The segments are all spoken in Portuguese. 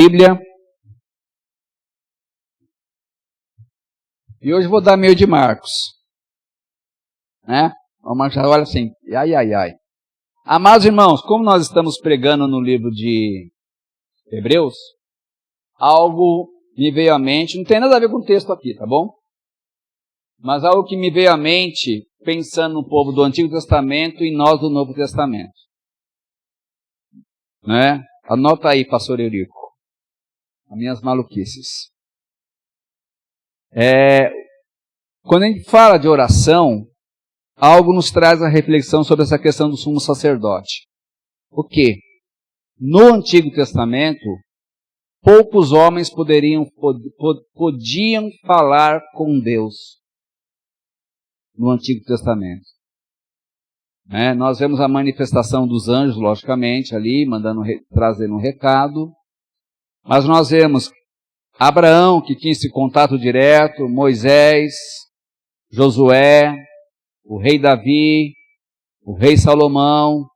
Bíblia. E hoje vou dar meio de Marcos. Né? Vamos já olha assim, ai. Amados irmãos, como nós estamos pregando no livro de Hebreus, algo me veio à mente, não tem nada a ver com o texto aqui, tá bom? Mas algo que me veio à mente, pensando no povo do Antigo Testamento e nós do Novo Testamento. Né? Anota aí, pastor Eurico, as minhas maluquices. Quando a gente fala de oração, algo nos traz a reflexão sobre essa questão do sumo sacerdote. O quê? No Antigo Testamento, poucos homens podiam falar com Deus. No Antigo Testamento. Nós vemos a manifestação dos anjos, logicamente, ali, trazendo um recado. Mas nós vemos Abraão, que tinha esse contato direto, Moisés, Josué, o rei Davi, o rei Salomão,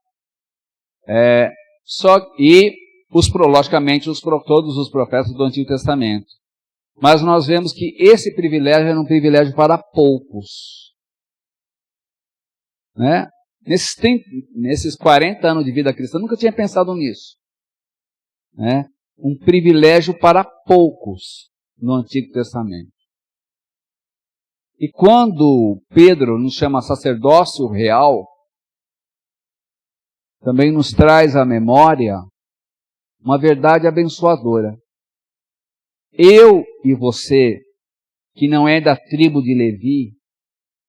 logicamente, todos os profetas do Antigo Testamento. Mas nós vemos que esse privilégio era um privilégio para poucos. Né? Nesses 40 anos de vida cristã, eu nunca tinha pensado nisso. Né? Um privilégio para poucos no Antigo Testamento. E quando Pedro nos chama sacerdócio real, também nos traz à memória uma verdade abençoadora. Eu e você, que não é da tribo de Levi,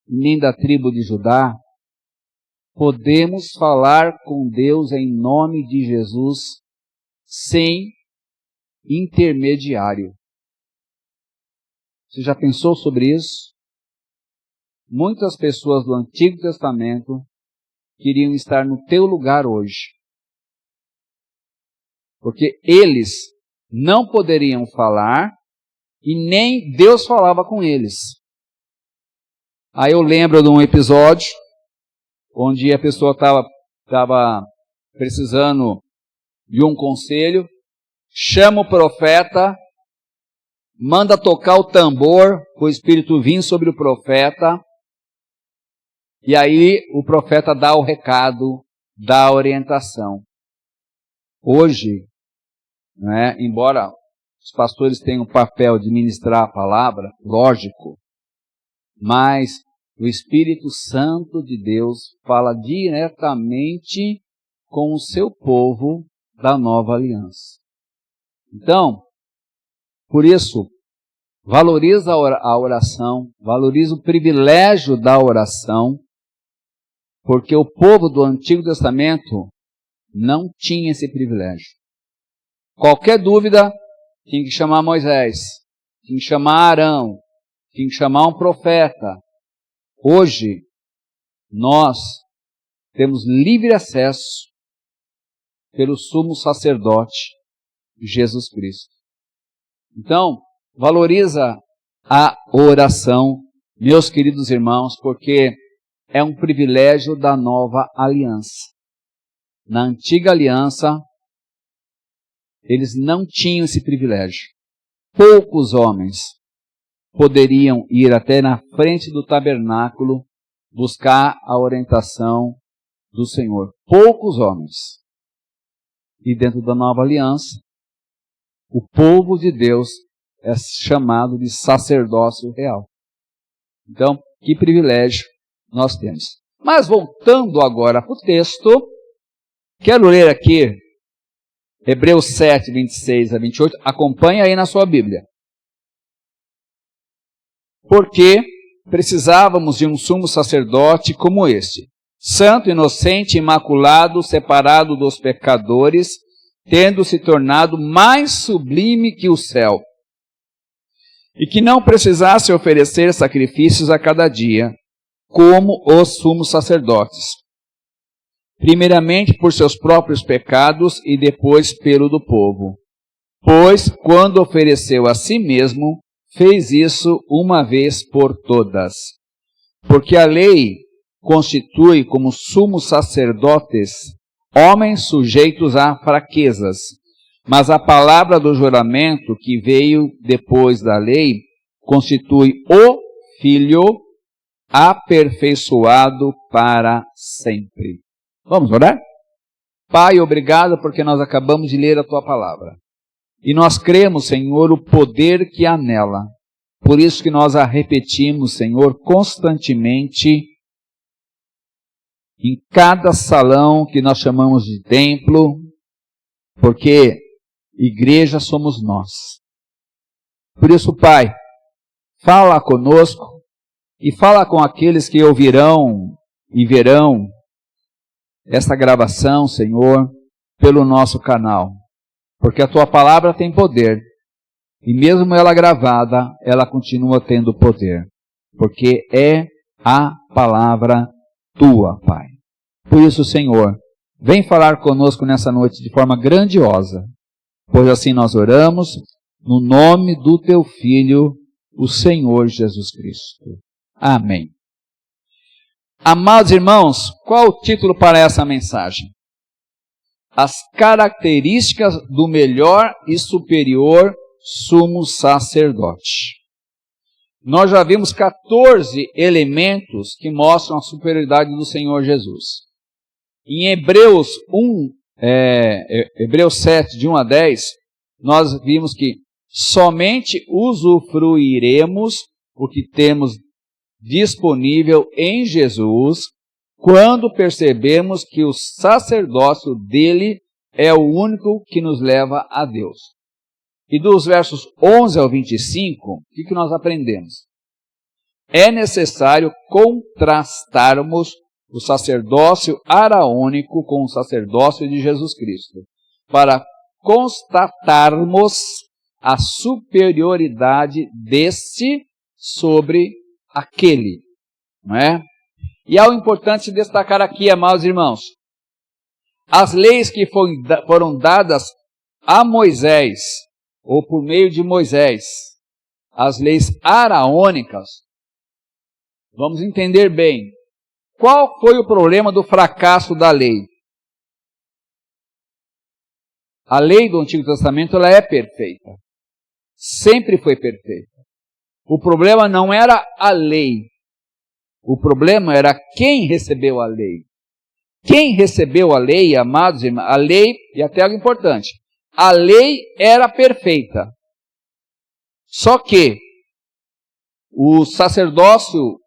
nem da tribo de Judá, podemos falar com Deus em nome de Jesus sem intermediário. Você já pensou sobre isso? Muitas pessoas do Antigo Testamento queriam estar no teu lugar hoje. Porque eles não poderiam falar e nem Deus falava com eles. Aí eu lembro de um episódio onde a pessoa estava precisando de um conselho, chama o profeta, manda tocar o tambor, o Espírito vir sobre o profeta, e aí o profeta dá o recado, dá a orientação. Hoje, né, embora os pastores tenham o papel de ministrar a palavra, lógico, mas o Espírito Santo de Deus fala diretamente com o seu povo da nova aliança. Então, por isso, valoriza a oração, valoriza o privilégio da oração, porque o povo do Antigo Testamento não tinha esse privilégio. Qualquer dúvida, tinha que chamar Moisés, tinha que chamar Arão, tinha que chamar um profeta. Hoje, nós temos livre acesso pelo sumo sacerdote, Jesus Cristo. Então, valoriza a oração, meus queridos irmãos, porque é um privilégio da nova aliança. Na antiga aliança, eles não tinham esse privilégio. Poucos homens poderiam ir até na frente do tabernáculo buscar a orientação do Senhor. Poucos homens. E dentro da nova aliança, o povo de Deus é chamado de sacerdócio real. Então, que privilégio nós temos. Mas voltando agora para o texto, quero ler aqui Hebreus 7, 26 a 28. Acompanha aí na sua Bíblia. Porque precisávamos de um sumo sacerdote como este, santo, inocente, imaculado, separado dos pecadores, tendo se tornado mais sublime que o céu, e que não precisasse oferecer sacrifícios a cada dia, como os sumos sacerdotes, primeiramente por seus próprios pecados e depois pelo do povo. Pois, quando ofereceu a si mesmo, fez isso uma vez por todas. Porque a lei constitui como sumos sacerdotes homens sujeitos a fraquezas, Mas a palavra do juramento que veio depois da lei constitui o Filho aperfeiçoado para sempre. Vamos orar? Pai, obrigado porque nós acabamos de ler a Tua palavra. E nós cremos, Senhor, o poder que há nela. Por isso que nós a repetimos, Senhor, constantemente, em cada salão que nós chamamos de templo, porque igreja somos nós. Por isso, Pai, fala conosco e fala com aqueles que ouvirão e verão esta gravação, Senhor, pelo nosso canal. Porque a Tua palavra tem poder. E mesmo ela gravada, ela continua tendo poder. Porque é a palavra Tua, Pai. Por isso, Senhor, vem falar conosco nessa noite de forma grandiosa. Pois assim nós oramos no nome do Teu Filho, o Senhor Jesus Cristo. Amém. Amados irmãos, qual o título para essa mensagem? As características do melhor e superior sumo sacerdote. Nós já vimos 14 elementos que mostram a superioridade do Senhor Jesus. Em Hebreus 7, de 1 a 10, nós vimos que somente usufruiremos o que temos disponível em Jesus quando percebemos que o sacerdócio dele é o único que nos leva a Deus. E dos versos 11 ao 25, o que nós aprendemos? É necessário contrastarmos o sacerdócio araônico com o sacerdócio de Jesus Cristo, para constatarmos a superioridade deste sobre aquele, não é? E é importante destacar aqui, amados irmãos, as leis que foram dadas a Moisés, ou por meio de Moisés, as leis araônicas, vamos entender bem, qual foi o problema do fracasso da lei? A lei do Antigo Testamento ela é perfeita, sempre foi perfeita. O problema não era a lei, o problema era quem recebeu a lei. Quem recebeu a lei, amados irmãos, a lei, e até algo importante, a lei era perfeita. Só que o sacerdócio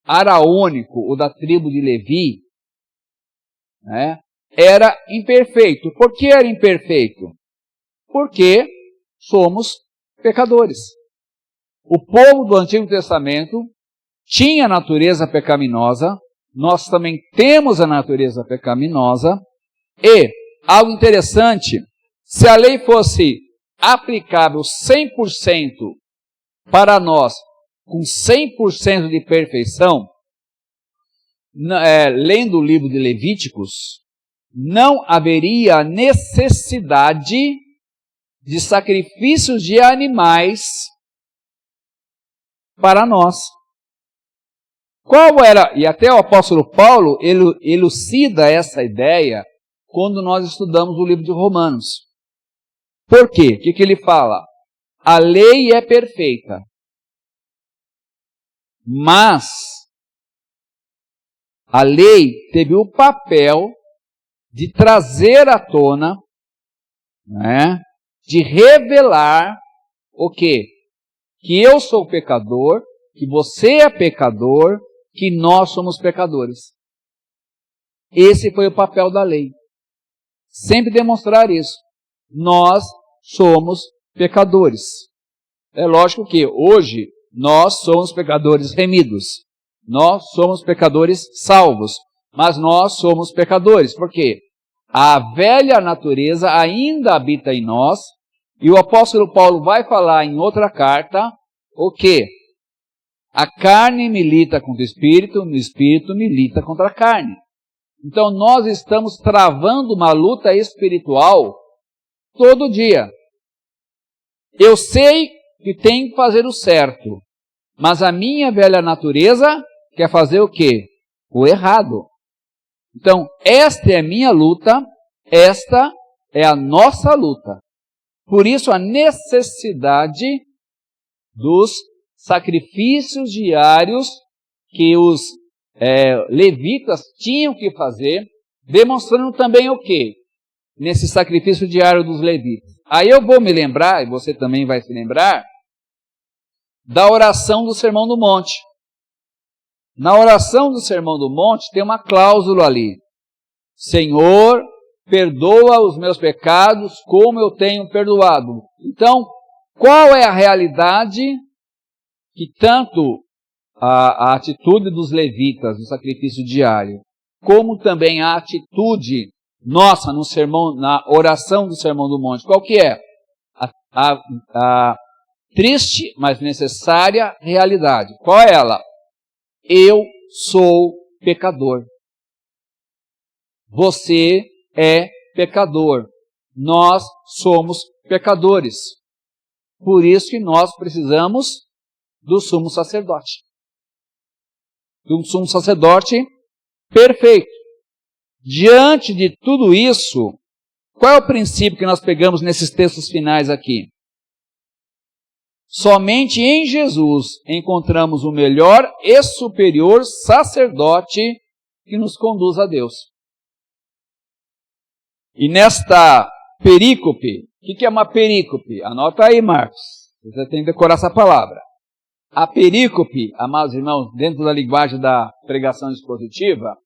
araônico, o da tribo de Levi, né, era imperfeito. Por que era imperfeito? Porque somos pecadores. O povo do Antigo Testamento tinha natureza pecaminosa, nós também temos a natureza pecaminosa, e, algo interessante, se a lei fosse aplicável 100% para nós, com 100% de perfeição, lendo o livro de Levíticos, não haveria necessidade de sacrifícios de animais para nós. Qual era, e até o apóstolo Paulo elucida essa ideia quando nós estudamos o livro de Romanos. Por quê? O que ele fala? A lei é perfeita, mas a lei teve o papel de trazer à tona, né, de revelar o quê? Que eu sou pecador, que você é pecador, que nós somos pecadores. Esse foi o papel da lei. Sempre demonstrar isso. Nós somos pecadores. É lógico que hoje nós somos pecadores remidos. Nós somos pecadores salvos. Mas nós somos pecadores. Por quê? A velha natureza ainda habita em nós. E o apóstolo Paulo vai falar em outra carta o quê? A carne milita contra o espírito milita contra a carne. Então nós estamos travando uma luta espiritual todo dia. Eu sei que tenho que fazer o certo, mas a minha velha natureza quer fazer o quê? O errado. Então esta é a minha luta, esta é a nossa luta. Por isso a necessidade dos sacrifícios diários que os levitas tinham que fazer, demonstrando também o quê? Nesse sacrifício diário dos levitas. Aí eu vou me lembrar, e você também vai se lembrar, da oração do Sermão do Monte. Na oração do Sermão do Monte tem uma cláusula ali. Senhor, perdoa os meus pecados como eu tenho perdoado. Então, qual é a realidade que tanto a atitude dos levitas, do sacrifício diário, como também a atitude nossa no sermão, na oração do Sermão do Monte, qual que é? A triste, mas necessária realidade. Qual é ela? Eu sou pecador. Você é pecador. Nós somos pecadores. Por isso que nós precisamos do sumo sacerdote. De um sumo sacerdote perfeito. Diante de tudo isso, qual é o princípio que nós pegamos nesses textos finais aqui? Somente em Jesus encontramos o melhor e superior sacerdote que nos conduz a Deus. E nesta perícope, o que é uma perícope? Anota aí, Marcos. Você tem que decorar essa palavra. A perícope, amados irmãos, dentro da linguagem da pregação expositiva,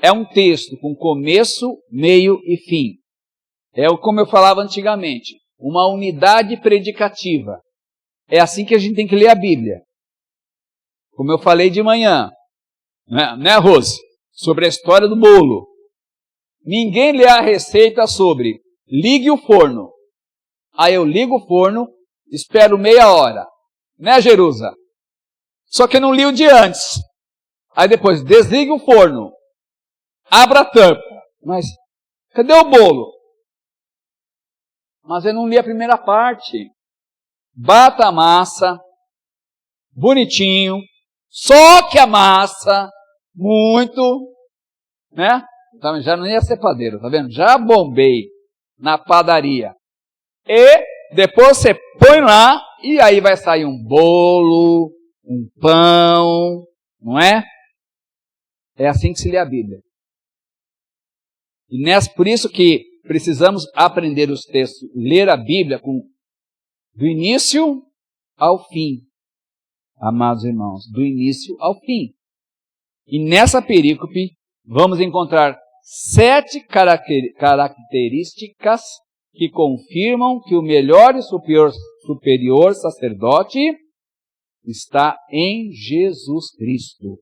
é um texto com começo, meio e fim. É como eu falava antigamente, uma unidade predicativa. É assim que a gente tem que ler a Bíblia. Como eu falei de manhã, né, Rose? Sobre a história do bolo. Ninguém lê a receita sobre ligue o forno. Aí eu ligo o forno, espero meia hora. Né, Jerusa? Só que eu não li o de antes. Aí depois, desligue o forno. Abra a tampa. Mas, cadê o bolo? Mas eu não li a primeira parte. Bata a massa, bonitinho, só que a massa, muito, né? Então, já não ia ser padeiro, tá vendo? Já bombei na padaria. E depois você põe lá, e aí vai sair um bolo, um pão, não é? É assim que se lê a Bíblia. E por isso que precisamos aprender os textos, ler a Bíblia do início ao fim, amados irmãos, do início ao fim. E nessa perícope vamos encontrar 7 características que confirmam que o melhor e superior sacerdote está em Jesus Cristo,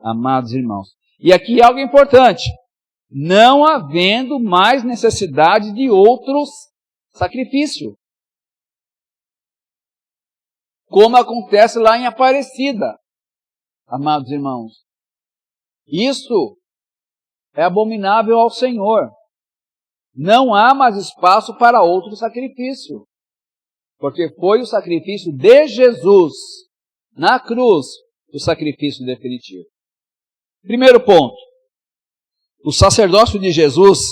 amados irmãos. E aqui algo importante, não havendo mais necessidade de outros sacrifícios. Como acontece lá em Aparecida, amados irmãos. Isso é abominável ao Senhor. Não há mais espaço para outro sacrifício. Porque foi o sacrifício de Jesus, na cruz, o sacrifício definitivo. Primeiro ponto. O sacerdócio de Jesus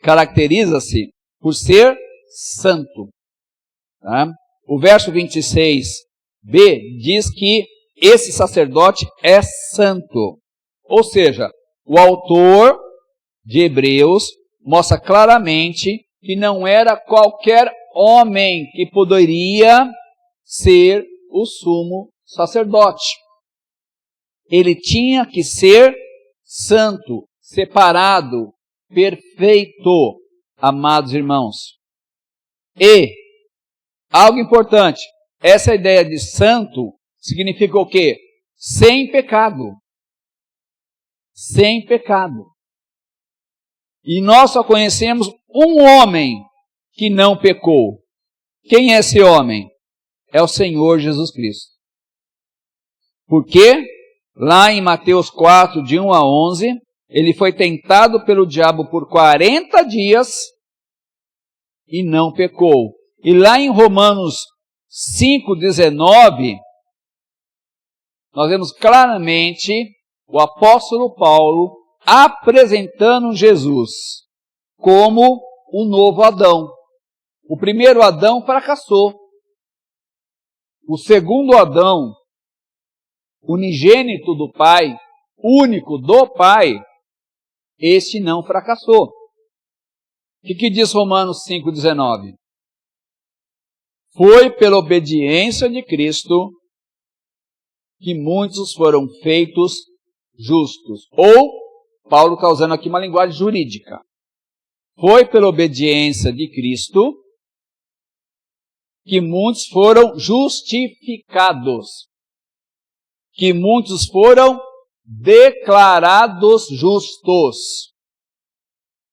caracteriza-se por ser santo. Tá? O verso 26b diz que esse sacerdote é santo. Ou seja, o autor de Hebreus mostra claramente que não era qualquer homem que poderia ser o sumo sacerdote. Ele tinha que ser santo, separado, perfeito, amados irmãos. E, algo importante, essa ideia de santo significa o quê? Sem pecado. Sem pecado. E nós só conhecemos um homem que não pecou. Quem é esse homem? É o Senhor Jesus Cristo. Por quê? Lá em Mateus 4, de 1 a 11, ele foi tentado pelo diabo por 40 dias e não pecou. E lá em Romanos 5,19, nós vemos claramente o apóstolo Paulo apresentando Jesus como o novo Adão, O primeiro Adão fracassou. O segundo Adão, unigênito do Pai, único do Pai, este não fracassou. O que diz Romanos 5,19? Foi pela obediência de Cristo que muitos foram feitos justos. Ou, Paulo está usando aqui uma linguagem jurídica. Foi pela obediência de Cristo que muitos foram justificados. Que muitos foram declarados justos.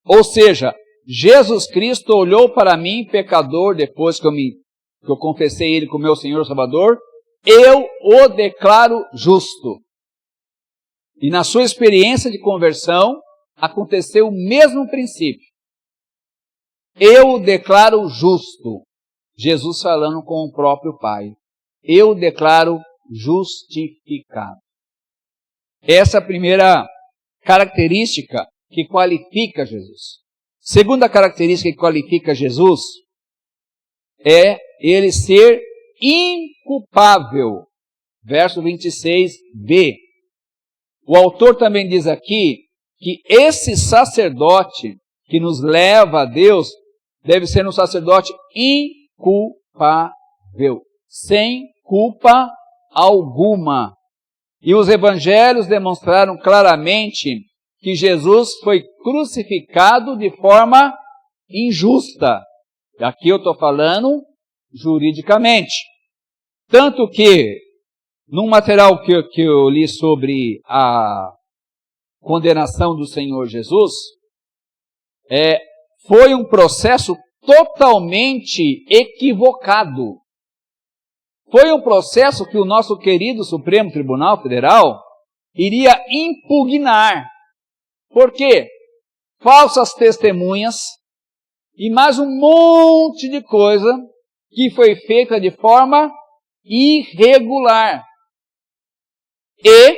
Ou seja, Jesus Cristo olhou para mim, pecador, depois que eu confessei Ele como meu Senhor e Salvador, eu o declaro justo. E na sua experiência de conversão, aconteceu o mesmo princípio. Eu o declaro justo. Jesus falando com o próprio Pai. Eu o declaro justificado. Essa é a primeira característica que qualifica Jesus. Segunda característica que qualifica Jesus é ele ser inculpável. Verso 26b. O autor também diz aqui que esse sacerdote que nos leva a Deus deve ser um sacerdote inculpável, sem culpa alguma. E os evangelhos demonstraram claramente que Jesus foi crucificado de forma injusta. Aqui eu estou falando juridicamente. Tanto que, num material que eu li sobre a condenação do Senhor Jesus, foi um processo totalmente equivocado. Foi um processo que o nosso querido Supremo Tribunal Federal iria impugnar. Por quê? Falsas testemunhas e mais um monte de coisa que foi feita de forma irregular. E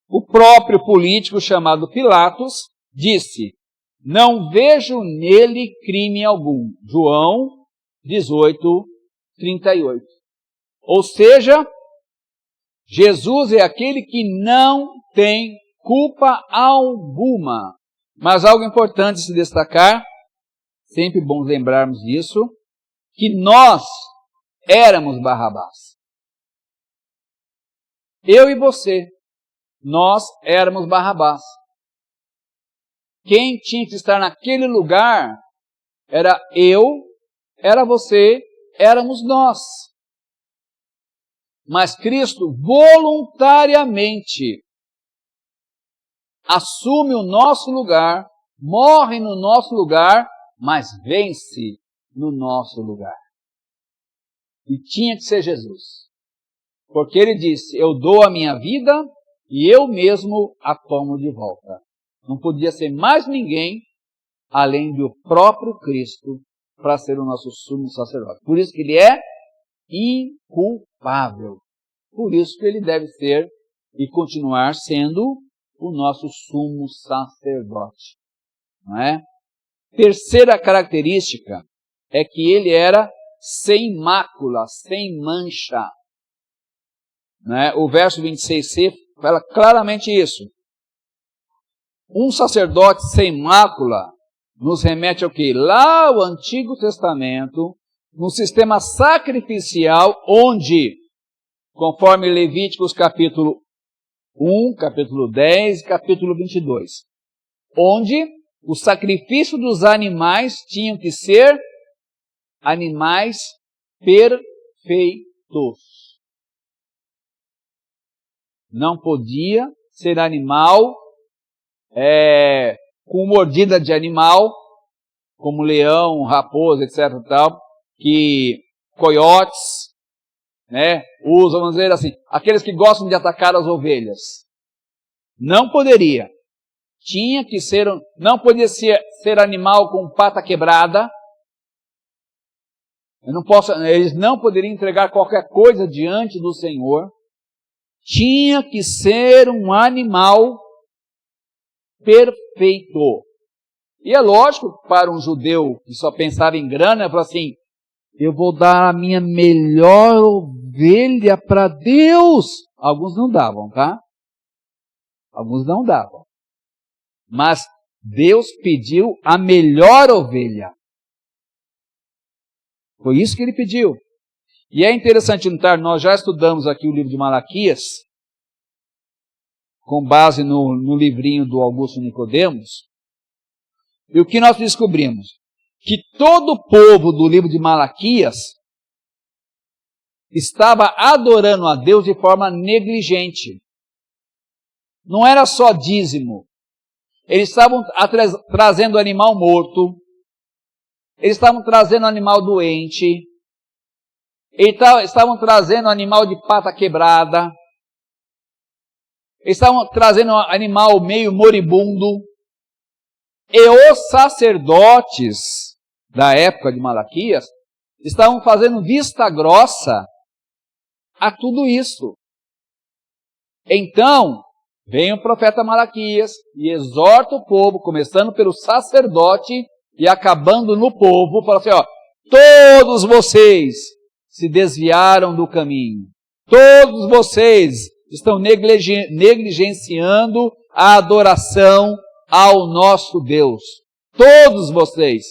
o próprio político chamado Pilatos disse: não vejo nele crime algum. João 18:38. Ou seja, Jesus é aquele que não tem culpa alguma. Mas algo importante se destacar, sempre bom lembrarmos disso, que nós éramos Barrabás. Eu e você, nós éramos Barrabás. Quem tinha que estar naquele lugar era eu, era você, éramos nós. Mas Cristo voluntariamente assume o nosso lugar, morre no nosso lugar, mas vence no nosso lugar. E tinha que ser Jesus. Porque ele disse: eu dou a minha vida e eu mesmo a tomo de volta. Não podia ser mais ninguém além do próprio Cristo para ser o nosso sumo sacerdote. Por isso que ele é inculpável. Por isso que ele deve ser e continuar sendo o nosso sumo sacerdote. Não é? Terceira característica é que ele era sem mácula, sem mancha. Não é? O verso 26c fala claramente isso. Um sacerdote sem mácula nos remete ao quê? Lá ao Antigo Testamento, no sistema sacrificial, onde, conforme Levíticos capítulo 1, capítulo 10 e capítulo 22, onde o sacrifício dos animais tinham que ser animais perfeitos. Não podia ser animal com mordida de animal, como leão, raposa, etc. Tal, que coiotes, né, usam, vamos dizer assim, aqueles que gostam de atacar as ovelhas. Não poderia. Tinha que ser, não podia ser animal com pata quebrada. Eles não poderiam entregar qualquer coisa diante do Senhor. Tinha que ser um animal perfeito. E é lógico, para um judeu que só pensava em grana, ele falou assim, eu vou dar a minha melhor ovelha para Deus. Alguns não davam, tá? Alguns não davam. Mas Deus pediu a melhor ovelha. Foi isso que ele pediu. E é interessante notar, nós já estudamos aqui o livro de Malaquias, com base no livrinho do Augusto Nicodemos, e o que nós descobrimos? Que todo o povo do livro de Malaquias estava adorando a Deus de forma negligente. Não era só dízimo. Eles estavam trazendo animal morto, eles estavam trazendo animal doente, eles estavam trazendo animal de pata quebrada, eles estavam trazendo animal meio moribundo, e os sacerdotes da época de Malaquias estavam fazendo vista grossa a tudo isso. Então, vem o profeta Malaquias e exorta o povo, começando pelo sacerdote e acabando no povo, fala assim, todos vocês se desviaram do caminho, todos vocês estão negligenciando a adoração ao nosso Deus. Todos vocês,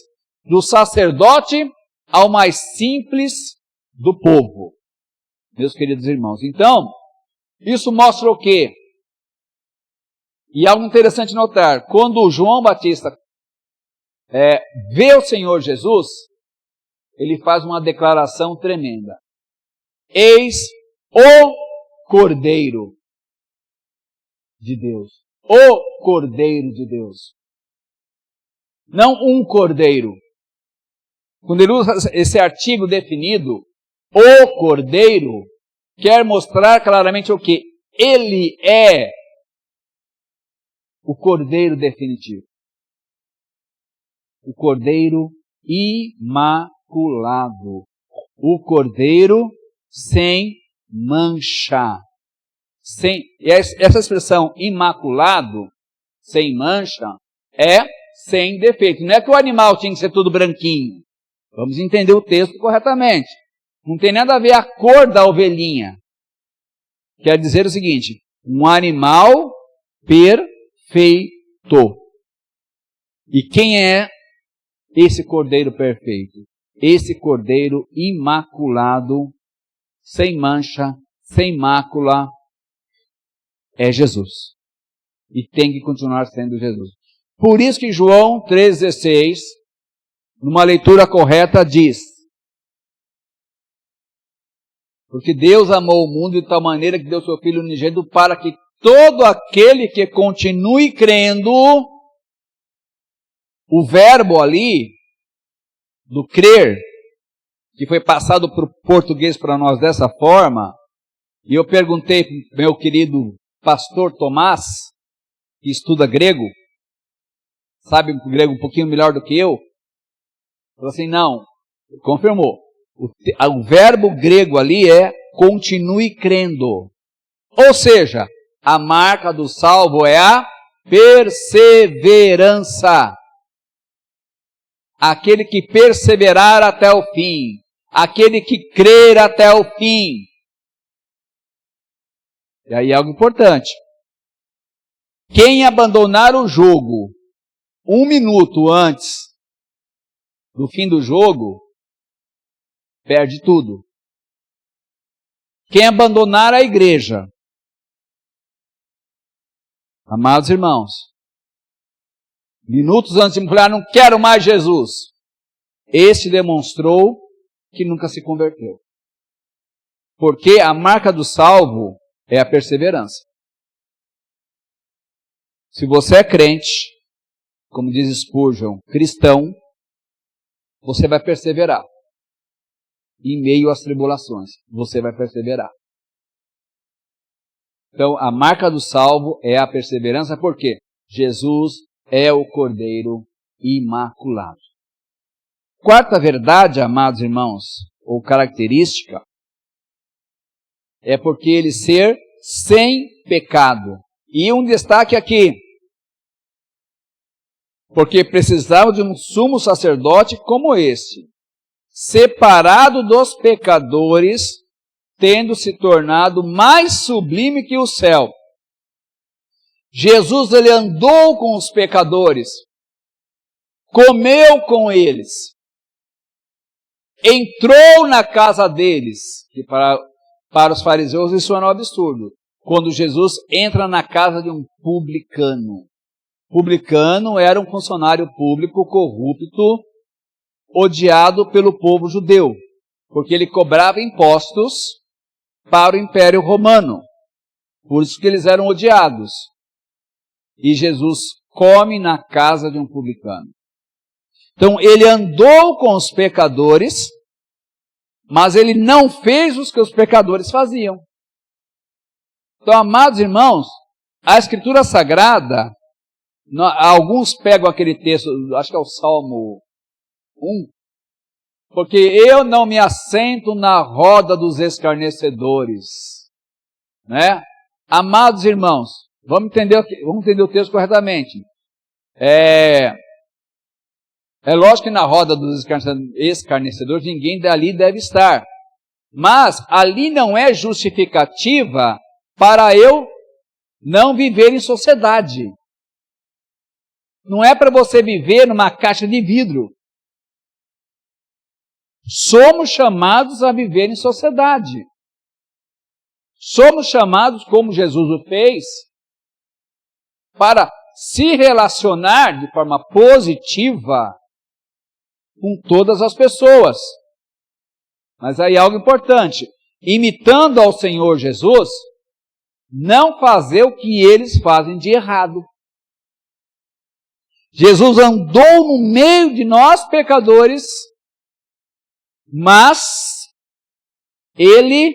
do sacerdote ao mais simples do povo. Meus queridos irmãos, então, isso mostra o quê? E algo interessante notar, quando João Batista vê o Senhor Jesus, ele faz uma declaração tremenda. Eis o Cordeiro de Deus. O Cordeiro de Deus. Não um cordeiro. Quando ele usa esse artigo definido, o Cordeiro, quer mostrar claramente o que? Ele é o Cordeiro definitivo. O Cordeiro imaculado. O Cordeiro sem mancha. Essa expressão imaculado, sem mancha, é sem defeito. Não é que o animal tinha que ser tudo branquinho. Vamos entender o texto corretamente. Não tem nada a ver a cor da ovelhinha. Quer dizer o seguinte, um animal perfeito. E quem é esse Cordeiro perfeito? Esse Cordeiro imaculado, sem mancha, sem mácula, é Jesus. E tem que continuar sendo Jesus. Por isso que João 3,16, numa leitura correta, diz: porque Deus amou o mundo de tal maneira que deu seu Filho unigênito para que todo aquele que continue crendo, o verbo ali, do crer, que foi passado para o português para nós dessa forma, e eu perguntei para o meu querido pastor Tomás, que estuda grego, sabe o grego um pouquinho melhor do que eu, falou assim, não, confirmou, o verbo grego ali é continue crendo, ou seja, a marca do salvo é a perseverança, aquele que perseverar até o fim, aquele que crer até o fim. E aí algo importante. Quem abandonar o jogo 1 minuto antes do fim do jogo, perde tudo. Quem abandonar a igreja, amados irmãos, minutos antes de falar, não quero mais Jesus, esse demonstrou que nunca se converteu. Porque a marca do salvo é a perseverança. Se você é crente, como diz Spurgeon, cristão, você vai perseverar. Em meio às tribulações, você vai perseverar. Então, a marca do salvo é a perseverança, porque Jesus é o Cordeiro imaculado. Quarta verdade, amados irmãos, ou característica, é porque ele ser sem pecado. E um destaque aqui. porque precisava de um sumo sacerdote como este, separado dos pecadores, tendo se tornado mais sublime que o céu. Jesus, ele andou com os pecadores, comeu com eles, entrou na casa deles, que para os fariseus isso era um absurdo, quando Jesus entra na casa de um publicano. Publicano era um funcionário público corrupto, odiado pelo povo judeu, porque ele cobrava impostos para o Império Romano. Por isso que eles eram odiados. E Jesus come na casa de um publicano. Então ele andou com os pecadores, mas ele não fez os que os pecadores faziam. Então, amados irmãos, a Escritura Sagrada, alguns pegam aquele texto, acho que é o Salmo 1, porque eu não me assento na roda dos escarnecedores, né? Amados irmãos, vamos entender o texto corretamente. É lógico que na roda dos escarnecedores ninguém dali deve estar, mas ali não é justificativa para eu não viver em sociedade. Não é para você viver numa caixa de vidro. Somos chamados a viver em sociedade. Somos chamados, como Jesus o fez, para se relacionar de forma positiva com todas as pessoas. Mas aí algo importante, imitando ao Senhor Jesus, não fazer o que eles fazem de errado. Jesus andou no meio de nós pecadores, mas ele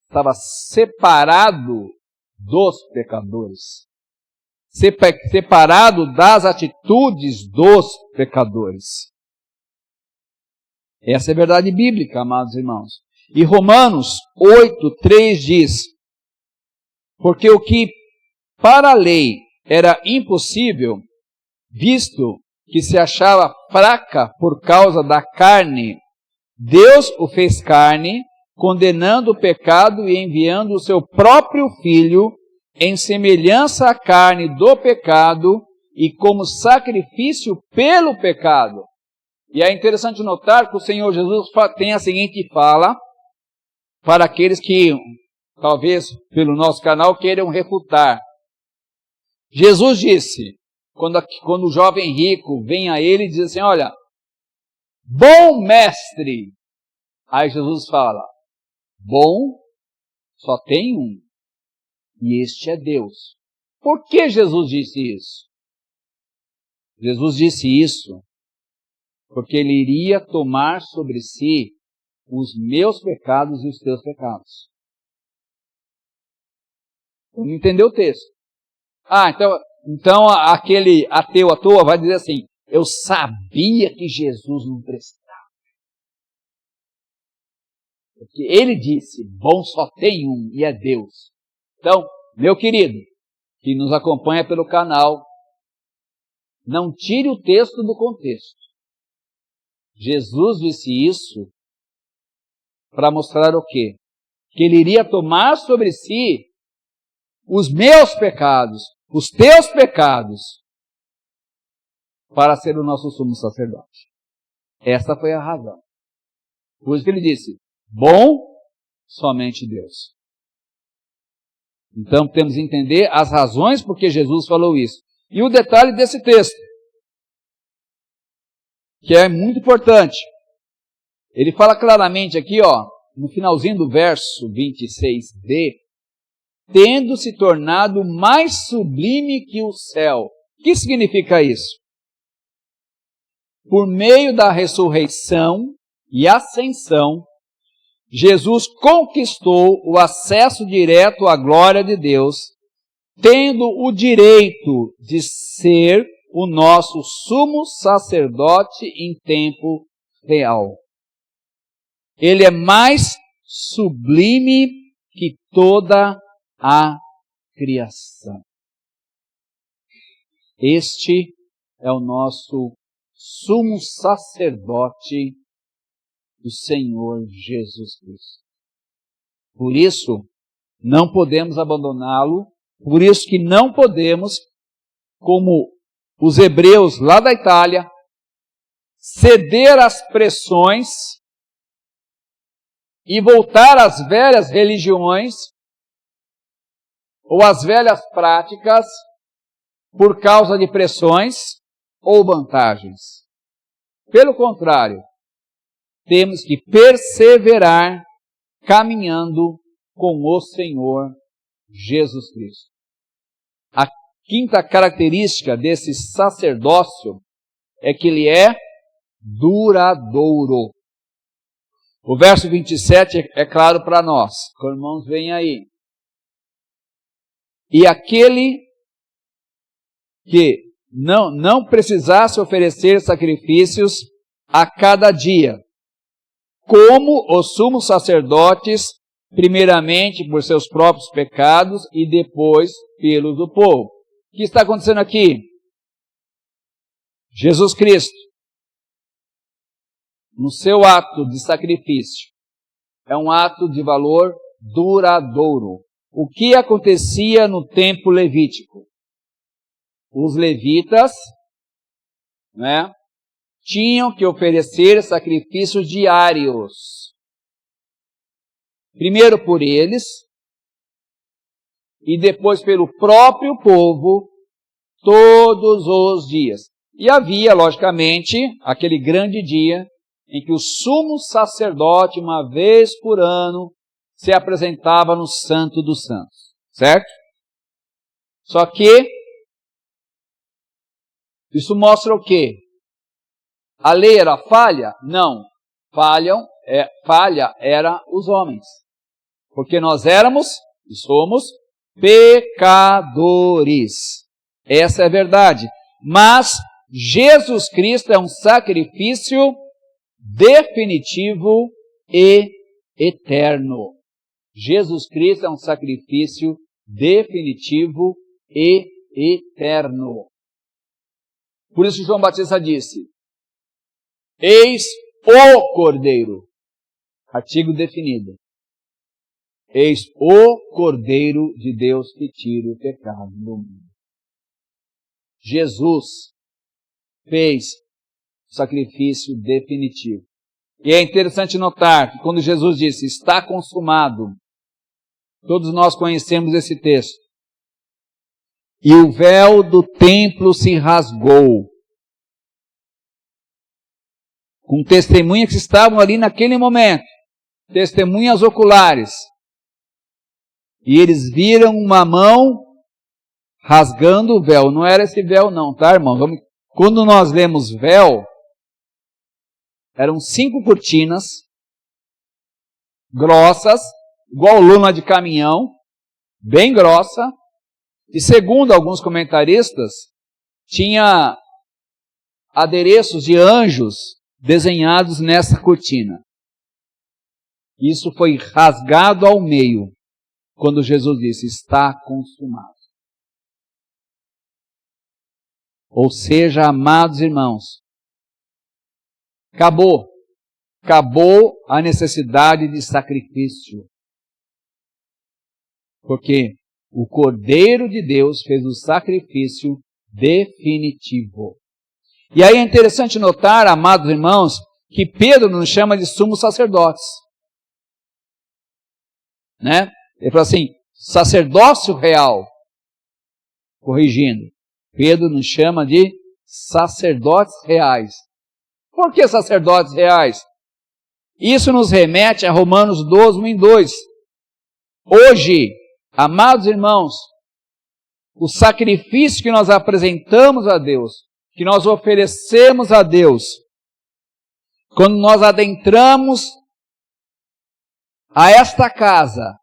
estava separado dos pecadores, separado das atitudes dos pecadores. Essa é a verdade bíblica, amados irmãos. E Romanos 8:3 diz: porque o que para a lei era impossível, visto que se achava fraca por causa da carne, Deus o fez carne, condenando o pecado e enviando o seu próprio Filho em semelhança à carne do pecado e como sacrifício pelo pecado. E é interessante notar que o Senhor Jesus tem a seguinte fala para aqueles que, talvez pelo nosso canal, queiram refutar. Jesus disse, quando o jovem rico vem a ele e diz assim, olha, bom mestre. Aí Jesus fala, bom só tem um, e este é Deus. Por que Jesus disse isso? Jesus disse isso porque ele iria tomar sobre si os meus pecados e os teus pecados. Não entendeu o texto? Então aquele ateu à toa vai dizer assim, eu sabia que Jesus não prestava. Porque ele disse, bom só tem um, e é Deus. Então, meu querido, que nos acompanha pelo canal, não tire o texto do contexto. Jesus disse isso para mostrar o quê? Que ele iria tomar sobre si os meus pecados, os teus pecados, para ser o nosso sumo sacerdote. Essa foi a razão. Por isso que ele disse, bom somente Deus. Então temos que entender as razões por que Jesus falou isso. E o detalhe desse texto, que é muito importante. Ele fala claramente aqui, no finalzinho do verso 26b, tendo se tornado mais sublime que o céu. O que significa isso? Por meio da ressurreição e ascensão, Jesus conquistou o acesso direto à glória de Deus, tendo o direito de ser o nosso sumo sacerdote em tempo real. Ele é mais sublime que toda a criação. Este é o nosso sumo sacerdote, o Senhor Jesus Cristo. Por isso, não podemos abandoná-lo, por isso que não podemos, como os hebreus lá da Itália, ceder às pressões e voltar às velhas religiões ou às velhas práticas por causa de pressões ou vantagens. Pelo contrário, temos que perseverar caminhando com o Senhor Jesus Cristo. A quinta característica desse sacerdócio é que ele é duradouro. O verso 27 é claro para nós. Os irmãos veem aí. E aquele que não precisasse oferecer sacrifícios a cada dia, como os sumos sacerdotes, primeiramente por seus próprios pecados e depois pelos do povo. O que está acontecendo aqui? Jesus Cristo, no seu ato de sacrifício, é um ato de valor duradouro. O que acontecia no templo levítico? Os levitas, né, tinham que oferecer sacrifícios diários. Primeiro por eles, e depois pelo próprio povo, todos os dias. E havia, logicamente, aquele grande dia em que o sumo sacerdote, uma vez por ano, se apresentava no Santo dos Santos. Certo? Só que isso mostra o quê? A lei era falha? Não. Falha era os homens. Porque nós éramos e somos pecadores. Essa é a verdade. Mas Jesus Cristo é um sacrifício definitivo e eterno. Jesus Cristo é um sacrifício definitivo e eterno. Por isso João Batista disse: eis o Cordeiro. Artigo definido. Eis o Cordeiro de Deus que tira o pecado do mundo. Jesus fez o sacrifício definitivo. E é interessante notar que quando Jesus disse, está consumado, todos nós conhecemos esse texto. E o véu do templo se rasgou. Com testemunhas que estavam ali naquele momento. Testemunhas oculares. E eles viram uma mão rasgando o véu. Não era esse véu não, tá, irmão? Quando nós lemos véu, eram 5 cortinas grossas, igual lona de caminhão, bem grossa. E segundo alguns comentaristas, tinha adereços de anjos desenhados nessa cortina. Isso foi rasgado ao meio, quando Jesus disse, está consumado. Ou seja, amados irmãos, acabou a necessidade de sacrifício. Porque o Cordeiro de Deus fez o sacrifício definitivo. E aí é interessante notar, amados irmãos, que Pedro nos chama de sumos sacerdotes. Né? Ele fala assim, sacerdócio real. Corrigindo. Pedro nos chama de sacerdotes reais. Por que sacerdotes reais? Isso nos remete a Romanos 12, 1 e 2. Hoje, amados irmãos, o sacrifício que nós apresentamos a Deus, que nós oferecemos a Deus, quando nós adentramos a esta casa,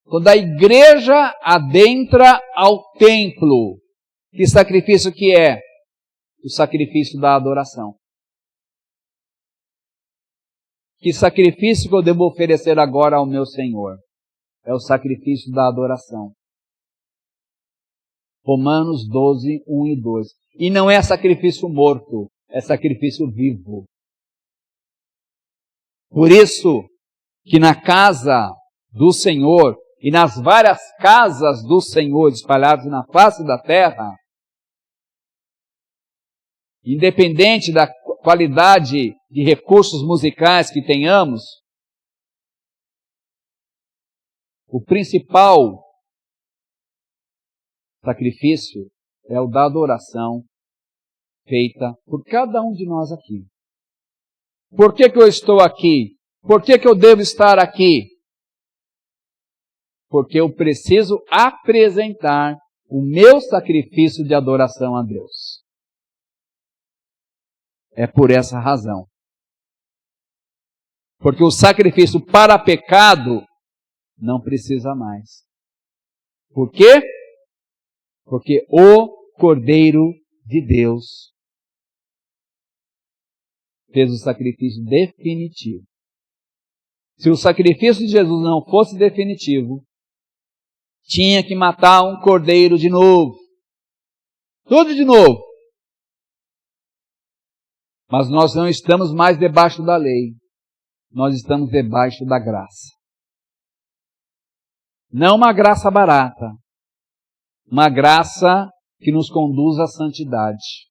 quando a igreja adentra ao templo, que sacrifício que é? O sacrifício da adoração. Que sacrifício que eu devo oferecer agora ao meu Senhor? É o sacrifício da adoração. Romanos 12, 1 e 2. E não é sacrifício morto, é sacrifício vivo. Por isso que na casa do Senhor e nas várias casas do Senhor espalhadas na face da terra, independente da qualidade de recursos musicais que tenhamos, o principal sacrifício é o da adoração feita por cada um de nós aqui. Por que eu estou aqui? Por que eu devo estar aqui? Porque eu preciso apresentar o meu sacrifício de adoração a Deus. É por essa razão. Porque o sacrifício para pecado não precisa mais. Por quê? Porque o Cordeiro de Deus fez o sacrifício definitivo. Se o sacrifício de Jesus não fosse definitivo, tinha que matar um cordeiro de novo. Tudo de novo. Mas nós não estamos mais debaixo da lei. Nós estamos debaixo da graça. Não uma graça barata. Uma graça que nos conduz à santidade.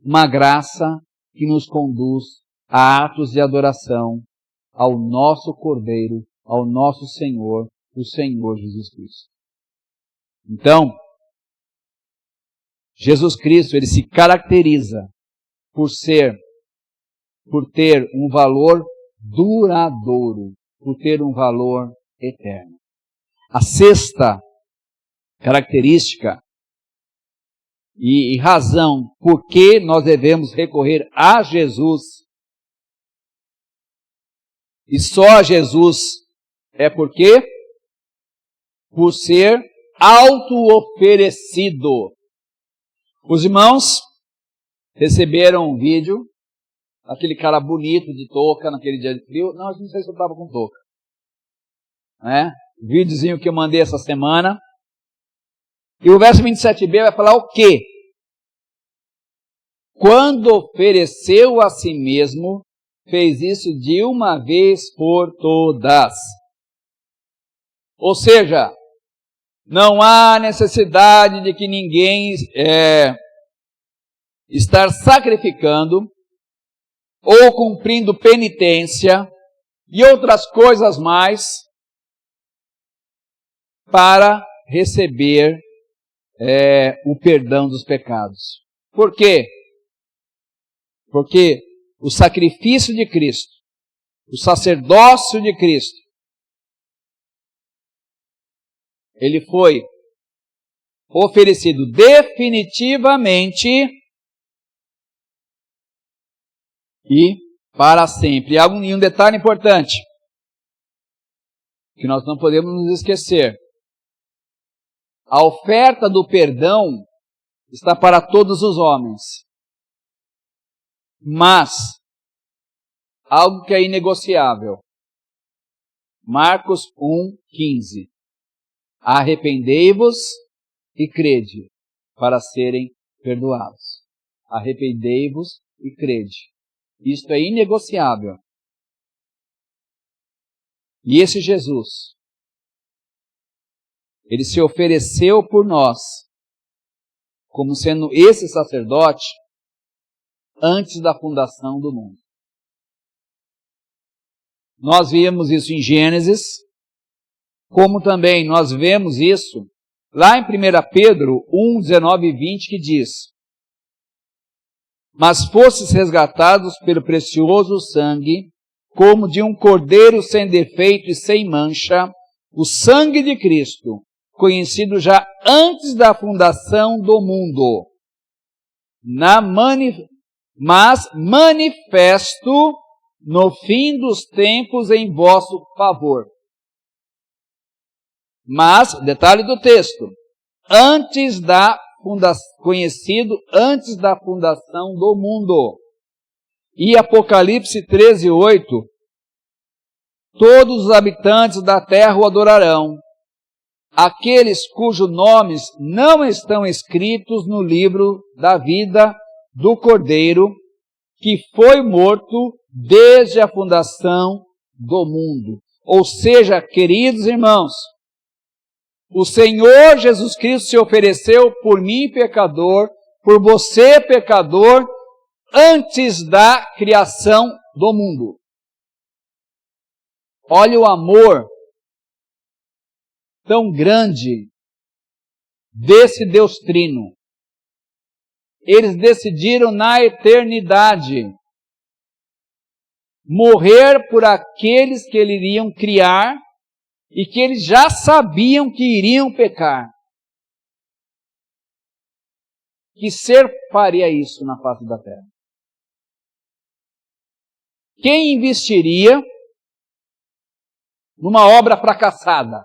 Uma graça que nos conduz a atos de adoração ao nosso Cordeiro, ao nosso Senhor, o Senhor Jesus Cristo. Então, Jesus Cristo, ele se caracteriza por ter um valor duradouro, por ter um valor eterno. A sexta característica e razão por que nós devemos recorrer a Jesus, e só a Jesus, é porque por ser auto-oferecido. Os irmãos receberam um vídeo, aquele cara bonito de touca naquele dia de frio. Não sei se eu estava com touca. Né? Videozinho que eu mandei essa semana. E o verso 27b vai falar o quê? Quando ofereceu a si mesmo, fez isso de uma vez por todas. Ou seja, não há necessidade de que ninguém estar sacrificando ou cumprindo penitência e outras coisas mais para receber o perdão dos pecados. Por quê? Porque o sacrifício de Cristo, o sacerdócio de Cristo, ele foi oferecido definitivamente e para sempre. E um detalhe importante, que nós não podemos nos esquecer. A oferta do perdão está para todos os homens. Mas, algo que é inegociável. Marcos 1:15. Arrependei-vos e crede, para serem perdoados. Arrependei-vos e crede. Isto é inegociável. E esse Jesus, ele se ofereceu por nós, como sendo esse sacerdote, antes da fundação do mundo. Nós vimos isso em Gênesis, como também nós vemos isso lá em 1 Pedro 1, 19 e 20, que diz: mas fostes resgatados pelo precioso sangue, como de um cordeiro sem defeito e sem mancha, o sangue de Cristo, conhecido já antes da fundação do mundo, mas manifesto no fim dos tempos em vosso favor. Mas, detalhe do texto, conhecido antes da fundação do mundo. E Apocalipse 13:8, todos os habitantes da terra o adorarão, aqueles cujos nomes não estão escritos no livro da vida do Cordeiro, que foi morto desde a fundação do mundo. Ou seja, queridos irmãos, o Senhor Jesus Cristo se ofereceu por mim, pecador, por você, pecador, antes da criação do mundo. Olha o amor tão grande desse Deus Trino. Eles decidiram na eternidade morrer por aqueles que eles iriam criar e que eles já sabiam que iriam pecar. Que ser faria isso na face da terra? Quem investiria numa obra fracassada,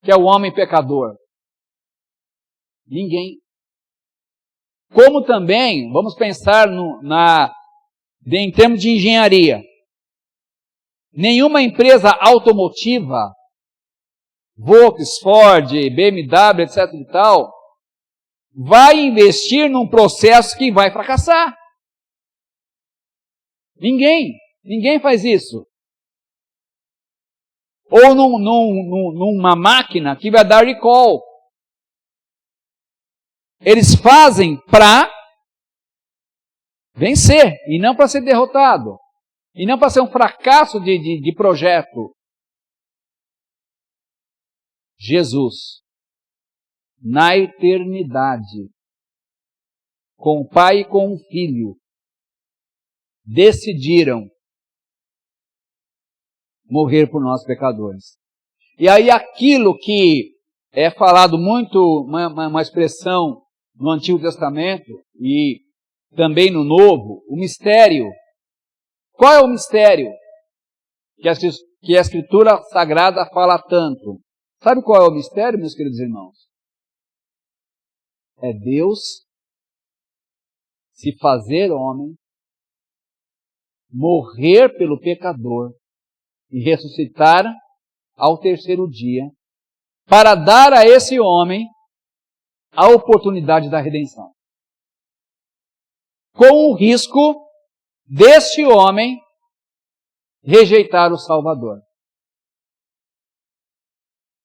que é o homem pecador? Ninguém. Como também, vamos pensar em termos de engenharia, nenhuma empresa automotiva, Volkswagen, Ford, BMW, etc. e tal, vai investir num processo que vai fracassar. Ninguém faz isso. Ou numa máquina que vai dar recall. Eles fazem para vencer, e não para ser derrotado. E não para ser um fracasso de projeto. Jesus, na eternidade, com o Pai e com o Filho, decidiram morrer por nós pecadores. E aí aquilo que é falado muito, uma expressão no Antigo Testamento e também no Novo, o mistério. Qual é o mistério que a Escritura Sagrada fala tanto? Sabe qual é o mistério, meus queridos irmãos? É Deus se fazer homem, morrer pelo pecador e ressuscitar ao terceiro dia, para dar a esse homem a oportunidade da redenção. Com o risco deste homem rejeitar o Salvador.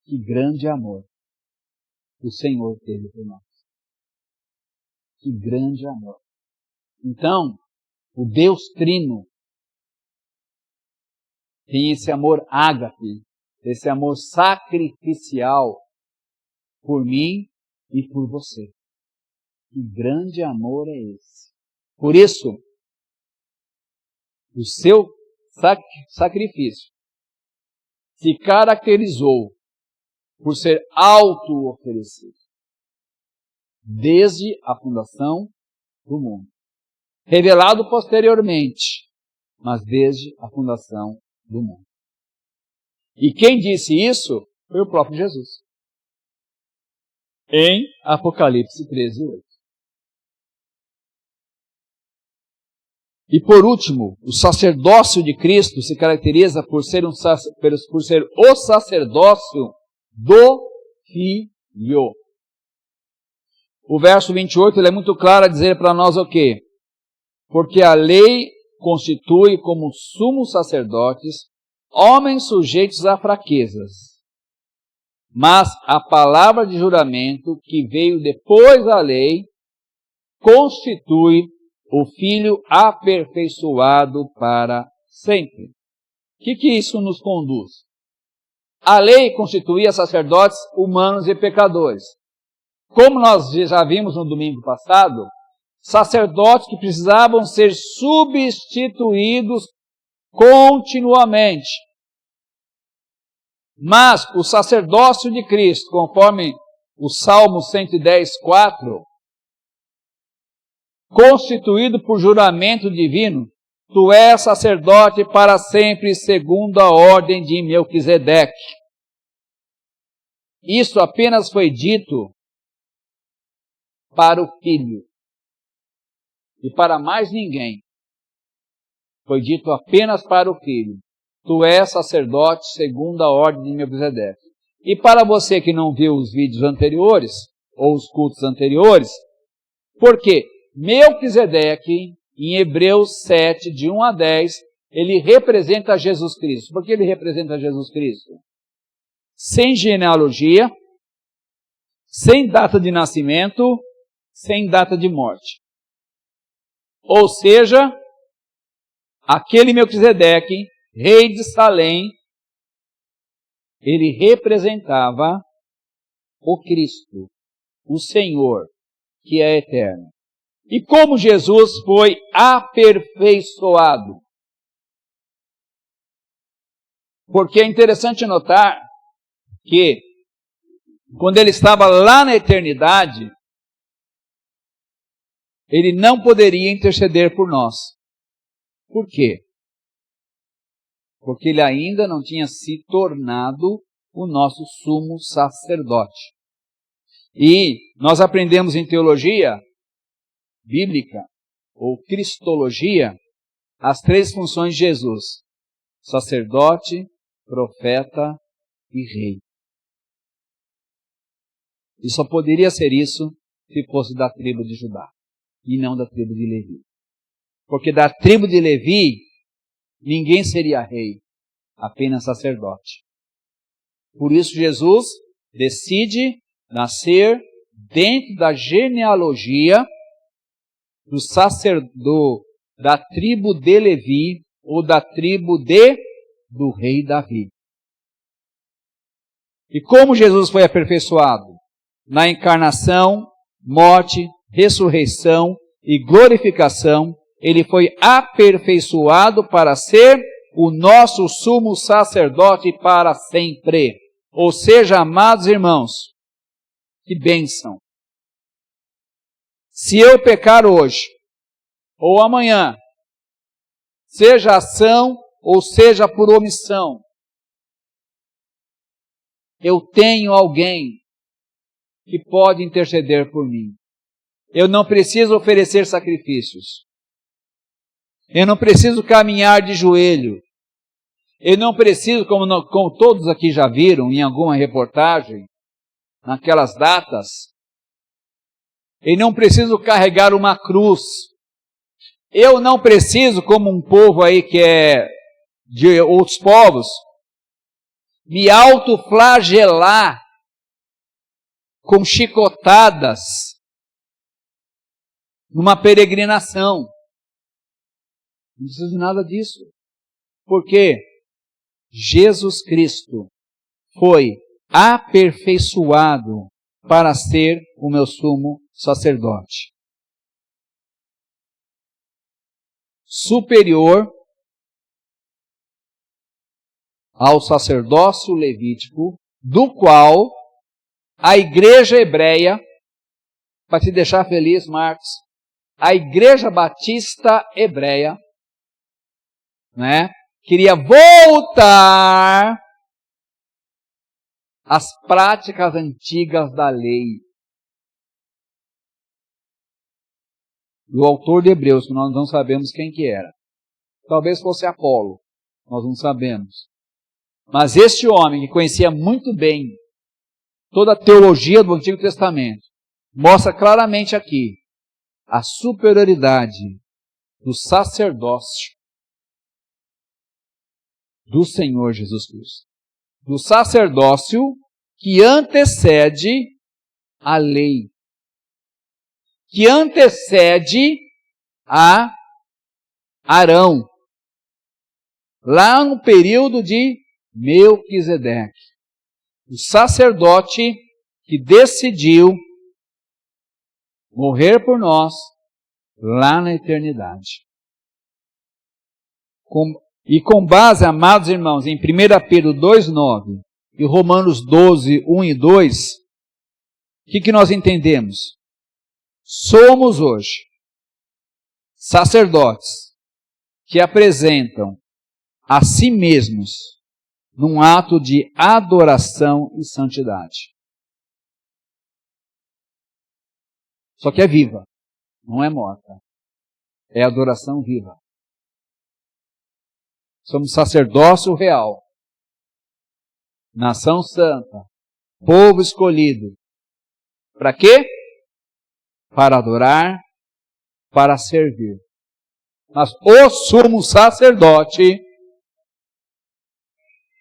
Que grande amor o Senhor teve por nós. Que grande amor. Então, o Deus Trino tem esse amor ágape, esse amor sacrificial por mim e por você. Que grande amor é esse. Por isso, o seu sacrifício se caracterizou por ser auto-oferecido desde a fundação do mundo. Revelado posteriormente, mas desde a fundação do mundo. E quem disse isso foi o próprio Jesus. Em Apocalipse 13:8. E por último, o sacerdócio de Cristo se caracteriza por ser o sacerdócio do Filho. O verso 28 ele é muito claro a dizer para nós o quê? Porque a lei constitui como sumos sacerdotes homens sujeitos a fraquezas. Mas a palavra de juramento que veio depois da lei constitui o Filho aperfeiçoado para sempre. O que isso nos conduz? A lei constituía sacerdotes humanos e pecadores. Como nós já vimos no domingo passado, sacerdotes que precisavam ser substituídos continuamente. Mas o sacerdócio de Cristo, conforme o Salmo 110:4, constituído por juramento divino, tu és sacerdote para sempre, segundo a ordem de Melquisedeque. Isso apenas foi dito para o Filho. E para mais ninguém. Foi dito apenas para o Filho. Tu és sacerdote segundo a ordem de Melquisedeque. E para você que não viu os vídeos anteriores, ou os cultos anteriores, por quê? Melquisedeque, em Hebreus 7, de 1 a 10, ele representa Jesus Cristo. Por que ele representa Jesus Cristo? Sem genealogia, sem data de nascimento, sem data de morte. Ou seja, aquele Melquisedeque, rei de Salém, ele representava o Cristo, o Senhor, que é eterno. E como Jesus foi aperfeiçoado? Porque é interessante notar que, quando ele estava lá na eternidade, ele não poderia interceder por nós. Por quê? Porque ele ainda não tinha se tornado o nosso sumo sacerdote. E nós aprendemos em teologia bíblica, ou cristologia, as três funções de Jesus: sacerdote, profeta e rei. E só poderia ser isso se fosse da tribo de Judá, e não da tribo de Levi. Porque da tribo de Levi, ninguém seria rei, apenas sacerdote. Por isso Jesus decide nascer dentro da genealogia da tribo de Levi, ou da tribo do rei Davi. E como Jesus foi aperfeiçoado? Na encarnação, morte, ressurreição e glorificação, ele foi aperfeiçoado para ser o nosso sumo sacerdote para sempre. Ou seja, amados irmãos, que bênção! Se eu pecar hoje, ou amanhã, seja ação ou seja por omissão, eu tenho alguém que pode interceder por mim. Eu não preciso oferecer sacrifícios. Eu não preciso caminhar de joelho. Eu não preciso, como todos aqui já viram em alguma reportagem, naquelas datas, eu não preciso carregar uma cruz. Eu não preciso, como um povo aí que é de outros povos, me autoflagelar com chicotadas numa peregrinação. Não preciso de nada disso. Porque Jesus Cristo foi aperfeiçoado para ser o meu sumo sacerdote. Superior ao sacerdócio levítico, do qual a igreja hebreia, para te deixar feliz, Marcos, a igreja batista hebreia, né, queria voltar às práticas antigas da lei. Do autor de Hebreus, que nós não sabemos quem que era. Talvez fosse Apolo, nós não sabemos. Mas este homem, que conhecia muito bem toda a teologia do Antigo Testamento, mostra claramente aqui a superioridade do sacerdócio do Senhor Jesus Cristo. Do sacerdócio que antecede a lei. Que antecede a Arão. Lá no período de Melquisedeque. O sacerdote que decidiu morrer por nós lá na eternidade. E com base, amados irmãos, em 1 Pedro 2,9 e Romanos 12, 1 e 2, o que nós entendemos? Somos hoje sacerdotes que apresentam a si mesmos num ato de adoração e santidade. Só que é viva, não é morta. É adoração viva. Somos sacerdócio real. nação santa, povo escolhido. Para quê? Para adorar, para servir. Mas o sumo sacerdote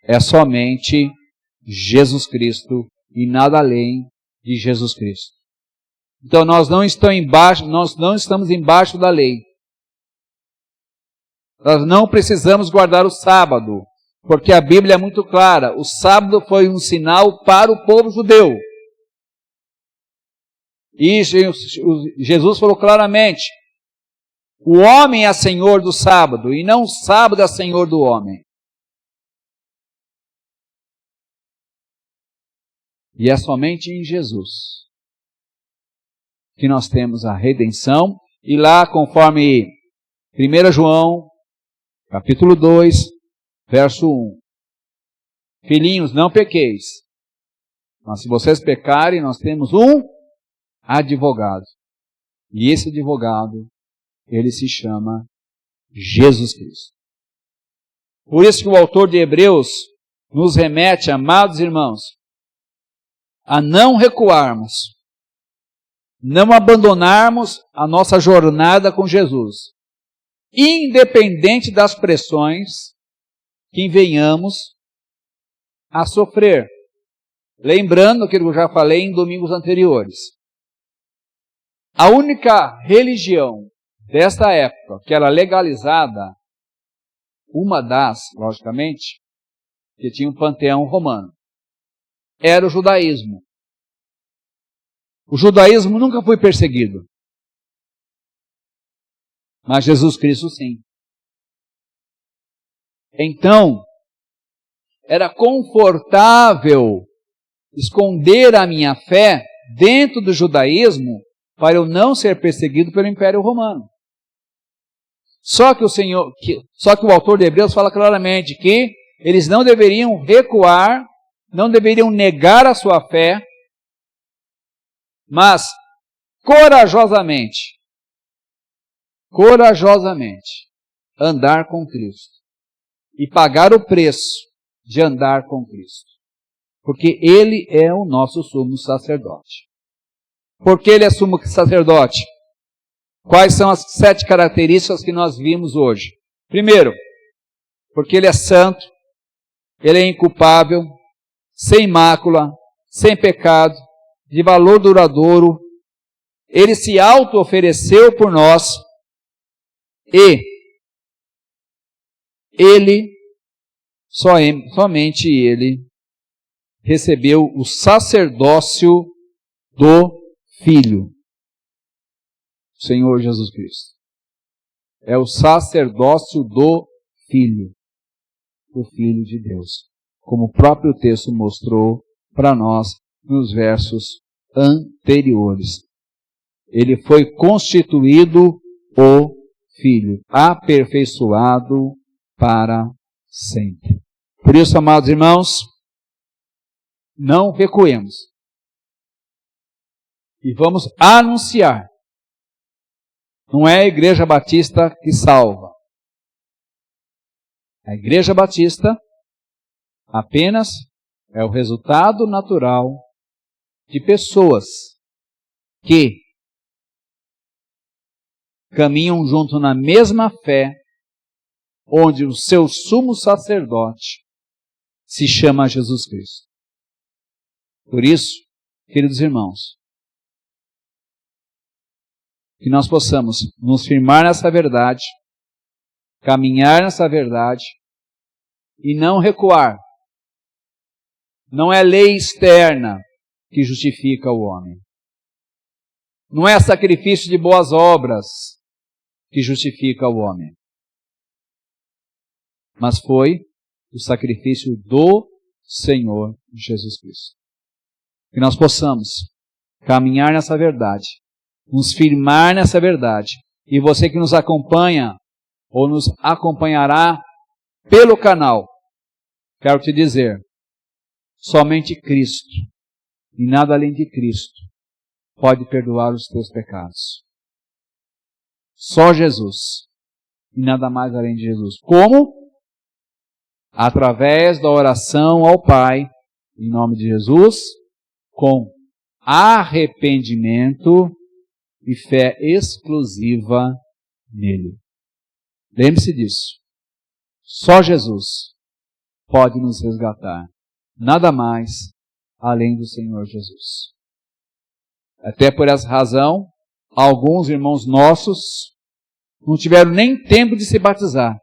é somente Jesus Cristo e nada além de Jesus Cristo. Então nós não estamos embaixo da lei. Nós não precisamos guardar o sábado, porque a Bíblia é muito clara. O sábado foi um sinal para o povo judeu. E Jesus falou claramente, o homem é senhor do sábado, e não o sábado é senhor do homem. E é somente em Jesus que nós temos a redenção. E lá, conforme 1 João, capítulo 2, verso 1. Filhinhos, não pequeis. Mas se vocês pecarem, nós temos um advogado. E esse advogado, ele se chama Jesus Cristo. Por isso que o autor de Hebreus nos remete, amados irmãos, a não recuarmos, não abandonarmos a nossa jornada com Jesus, independente das pressões que venhamos a sofrer. Lembrando que eu já falei em domingos anteriores. A única religião desta época que era legalizada, uma das, logicamente, que tinha um panteão romano, era o judaísmo. O judaísmo nunca foi perseguido. Mas Jesus Cristo sim. Então, era confortável esconder a minha fé dentro do judaísmo para eu não ser perseguido pelo Império Romano. Só que o autor de Hebreus fala claramente que eles não deveriam recuar, não deveriam negar a sua fé, mas corajosamente andar com Cristo e pagar o preço de andar com Cristo. Porque Ele é o nosso sumo sacerdote. Por que Ele é sumo sacerdote? Quais são as 7 características que nós vimos hoje? Primeiro, porque Ele é santo, Ele é inculpável, sem mácula, sem pecado, de valor duradouro. Ele se auto-ofereceu por nós e Ele, somente Ele, recebeu o sacerdócio do Filho, Senhor Jesus Cristo. É o sacerdócio do Filho, o Filho de Deus, como o próprio texto mostrou para nós nos versos anteriores. Ele foi constituído o Filho, aperfeiçoado para sempre. Por isso, amados irmãos, não recuemos. E vamos anunciar. Não é a Igreja Batista que salva. A Igreja Batista apenas é o resultado natural de pessoas que caminham junto na mesma fé, onde o seu sumo sacerdote se chama Jesus Cristo. Por isso, queridos irmãos, que nós possamos nos firmar nessa verdade, caminhar nessa verdade e não recuar. Não é lei externa que justifica o homem. Não é sacrifício de boas obras que justifica o homem. Mas foi o sacrifício do Senhor Jesus Cristo. Que nós possamos caminhar nessa verdade, nos firmar nessa verdade. E você que nos acompanha, ou nos acompanhará pelo canal, quero te dizer, somente Cristo, e nada além de Cristo, pode perdoar os teus pecados. Só Jesus, e nada mais além de Jesus. Como? Através da oração ao Pai, em nome de Jesus, com arrependimento e fé exclusiva nele. Lembre-se disso. Só Jesus pode nos resgatar. Nada mais além do Senhor Jesus. Até por essa razão, alguns irmãos nossos não tiveram nem tempo de se batizar.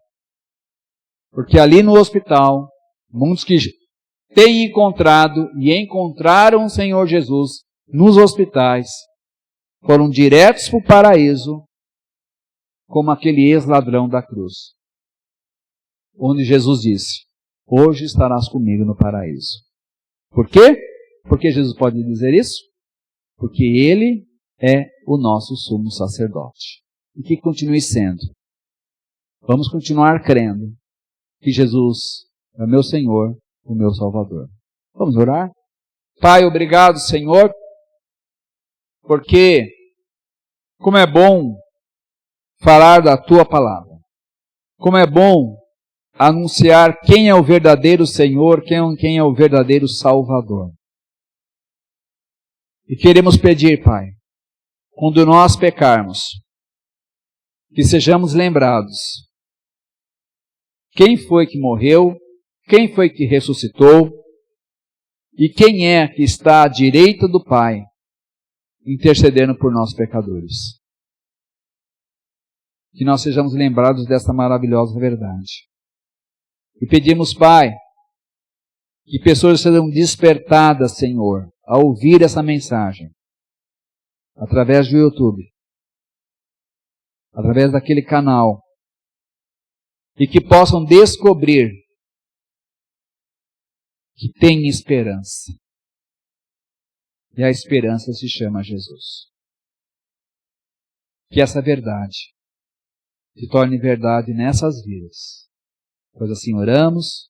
Porque ali no hospital, muitos que têm encontrado e encontraram o Senhor Jesus nos hospitais, foram diretos para o paraíso, como aquele ex-ladrão da cruz. Onde Jesus disse, hoje estarás comigo no paraíso. Por quê? Por que Jesus pode dizer isso? Porque Ele é o nosso sumo sacerdote. E que continue sendo. Vamos continuar crendo que Jesus é o meu Senhor, o meu Salvador. Vamos orar? Pai, obrigado, Senhor, porque como é bom falar da Tua palavra. Como é bom anunciar quem é o verdadeiro Senhor, quem é o verdadeiro Salvador. E queremos pedir, Pai, quando nós pecarmos, que sejamos lembrados quem foi que morreu, quem foi que ressuscitou e quem é que está à direita do Pai, intercedendo por nós pecadores. Que nós sejamos lembrados dessa maravilhosa verdade. E pedimos, Pai, que pessoas sejam despertadas, Senhor, a ouvir essa mensagem, através do YouTube, através daquele canal, e que possam descobrir que tem esperança. E a esperança se chama Jesus. Que essa verdade se torne verdade nessas vidas. Pois assim oramos,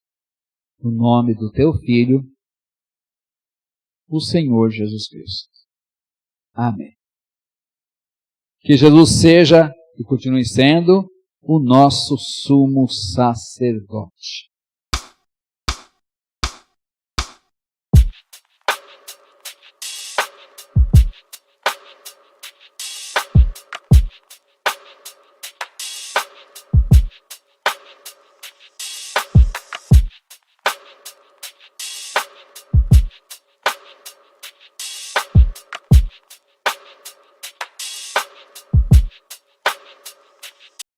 no nome do Teu Filho, o Senhor Jesus Cristo. Amém. Que Jesus seja e continue sendo o nosso sumo sacerdote.